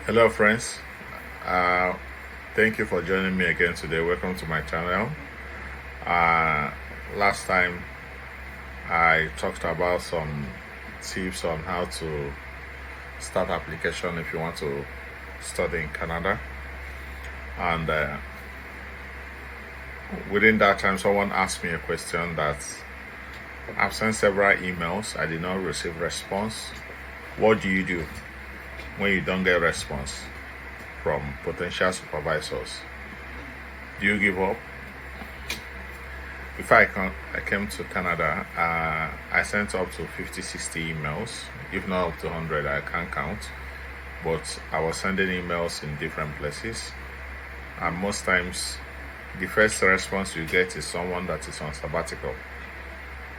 Hello, friends. Uh, Thank you for joining me again today. Welcome to my channel. Uh, Last time I talked about some tips on how to start application if you want to study in Canada, and within that time, someone asked me a question that I've sent several emails. I did not receive response. What do you do when you don't get response from potential supervisors? Do you give up? Before I came to Canada, I sent up to 50, 60 emails, if not up to 100, I can't count. But I was sending emails in different places. And most times, the first response you get is someone that is on sabbatical.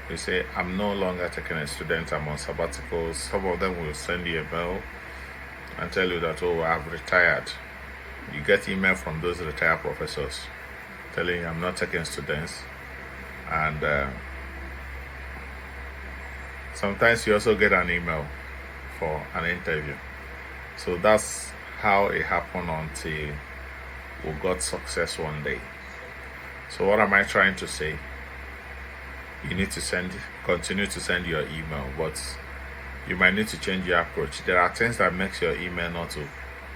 They say, I'm no longer taking a student, I'm on sabbatical. Some of them will send you a mail and tell you that, oh, I've retired. You get email from those retired professors telling you, I'm not taking students. And sometimes you also get an email for an interview. So that's how it happened until we got success one day. So what am I trying to say? You need to continue to send your email, but you might need to change your approach. There are things that makes your email not to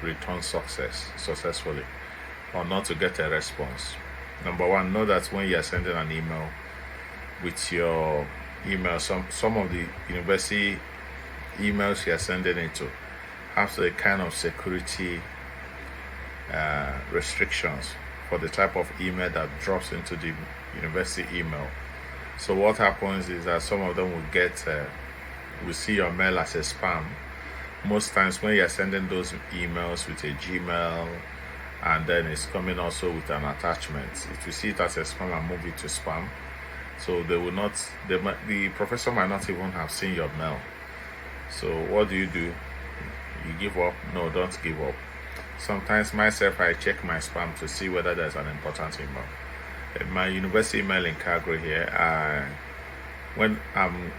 return successfully or not to get a response. Number one, know that when you're sending an email with your email, some of the university emails you're sending it to have a kind of security restrictions for the type of email that drops into the university email. So what happens is that some of them will see your mail as a spam. Most times when you're sending those emails with a Gmail and then it's coming also with an attachment, if you see it as a spam and move it to spam, so the professor might not even have seen your mail. So what do? You give up? No, don't give up. Sometimes myself, I check my spam to see whether there's an important email. My university email in Calgary here, when I'm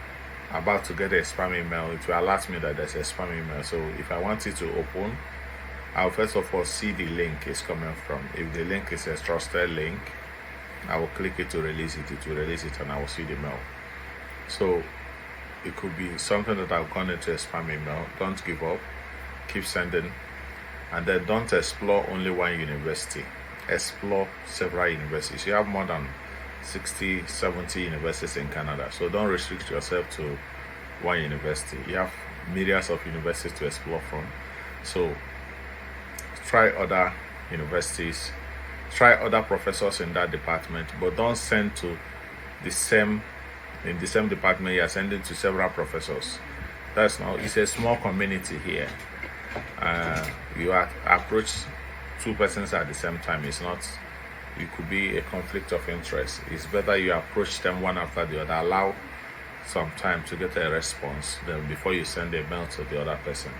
about to get a spam email, it will alert me that there's a spam email. So if I want it to open, I'll first of all see the link it's coming from. If the link is a trusted link, I will click it to release it. It will release it and I will see the mail. So it could be something that I've gone into a spam email. Don't give up. Keep sending. And then don't explore only one university. Explore several universities. You have more than 60, 70 universities in Canada. So don't restrict yourself to one university. You have myriads of universities to explore from. So try other universities. Try other professors in that department, but don't send to the same department. You're sending to several professors. That's not. It's a small community here. You approach two persons at the same time. It's not. It could be a conflict of interest. It's better you approach them one after the other. Allow some time to get a response then before you send a mail to the other person.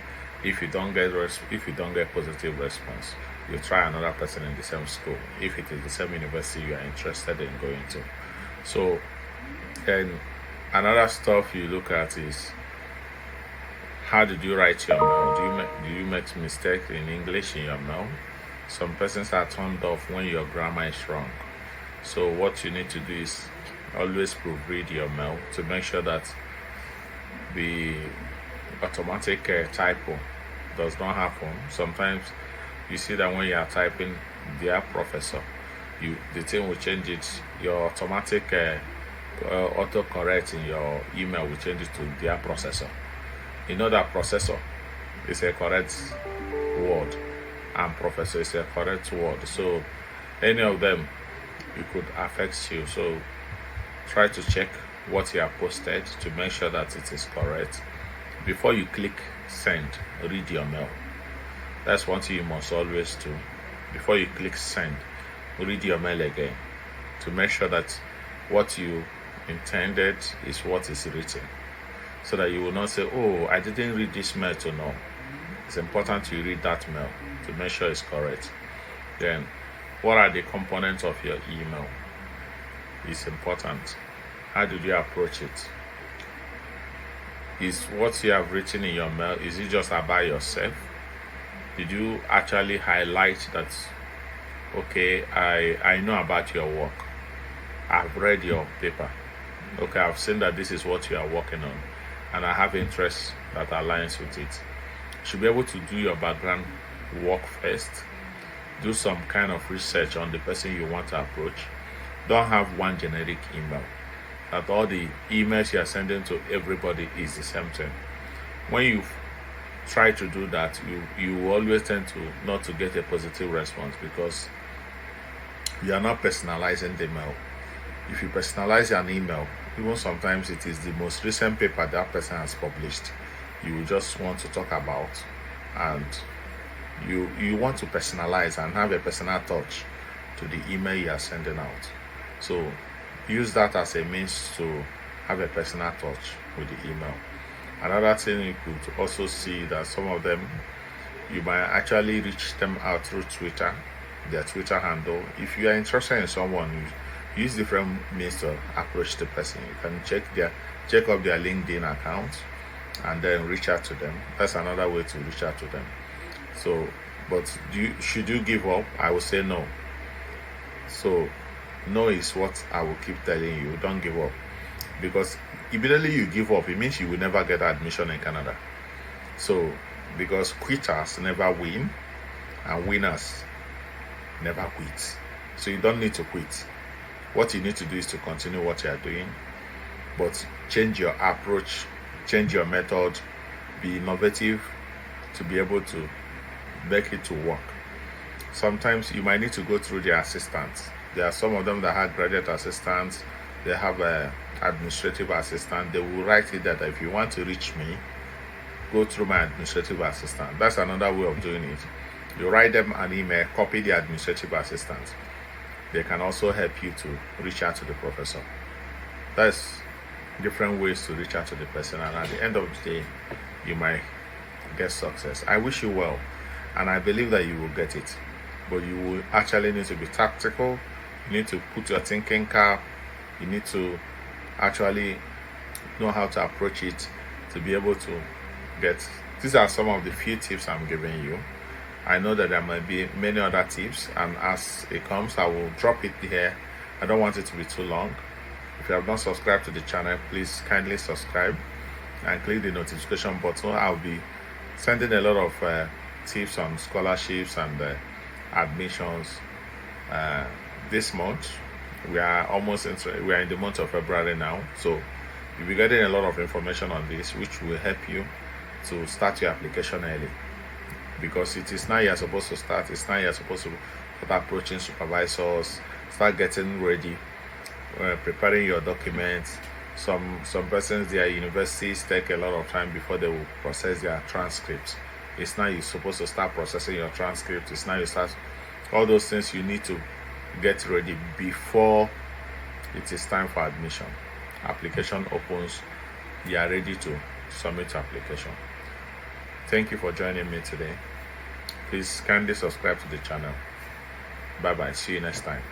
If you don't get positive response, you try another person in the same school if it is the same university you are interested in going to. So, and another stuff you look at is, how did you write your mail? Do you make mistakes in English in your mail? Some persons are turned off when your grammar is wrong. So what you need to do is always proofread your mail to make sure that the automatic typo does not happen. Sometimes you see that when you are typing "dear professor," the thing will change it. Your automatic autocorrect in your email will change it to "dear processor." You know that processor is a correct word and professor is a correct word. So any of them, it could affect you. So try to check what you have posted to make sure that it is correct. Before you click send, read your mail. That's one thing you must always do. Before you click send, read your mail again to make sure that what you intended is what is written, so that you will not say, oh, I didn't read this mail to know. It's important you read that mail to make sure it's correct. Then, what are the components of your email? It's important. How did you approach it? Is what you have written in your mail, is it just about yourself? Did you actually highlight that, okay, I know about your work, I've read your paper, okay, I've seen that this is what you are working on, and I have interest that aligns with it. You should be able to do your background work first, do some kind of research on the person you want to approach. Don't have one generic email that all the emails you are sending to everybody is the same thing. When you try to do that, you always tend to not to get a positive response, because you are not personalizing the mail. If you personalize an email, even sometimes it is the most recent paper that person has published, you will just want to talk about, and you want to personalize and have a personal touch to the email you are sending out. So use that as a means to have a personal touch with the email. Another thing, you could also see that some of them, you might actually reach them out through Twitter, their Twitter handle. If you are interested in someone, you use different means to approach the person. You can check up their LinkedIn account and then reach out to them. That's another way to reach out to them. So, but should you give up? I would say no. So no is what I will keep telling you. Don't give up, because immediately you give up, it means you will never get admission in Canada. So, because quitters never win and winners never quit. So you don't need to quit. What you need to do is to continue what you are doing, but change your approach, change your method, be innovative to be able to make it to work. Sometimes you might need to go through their assistants. There are some of them that have graduate assistants, they have a administrative assistant. They will write it that if you want to reach me, go through my administrative assistant. That's another way of doing it. You write them an email, copy the administrative assistant. They can also help you to reach out to the professor. That's different ways to reach out to the person, and at the end of the day, you might get success. I wish you well, and I believe that you will get it. But you will actually need to be tactical. You need to put your thinking cap. You need to actually know how to approach it to be able to get. These are some of the few tips I'm giving you. I know that there might be many other tips, and as it comes, I will drop it here. I don't want it to be too long. If you have not subscribed to the channel, please kindly subscribe and click the notification button. I'll be sending a lot of tips on scholarships and admissions this month. We are in the month of February now, so you'll be getting a lot of information on this, which will help you to start your application early, because it is now you're supposed to start. It's now you're supposed to start approaching supervisors, start getting ready, preparing your documents. Some persons, their universities take a lot of time before they will process their transcripts. It's now you're supposed to start processing your transcripts. It's now you start all those things. You need to get ready before it is time for admission. Application opens, you are ready to submit your application. Thank you for joining me today. Please kindly subscribe to the channel. Bye bye. See you next time.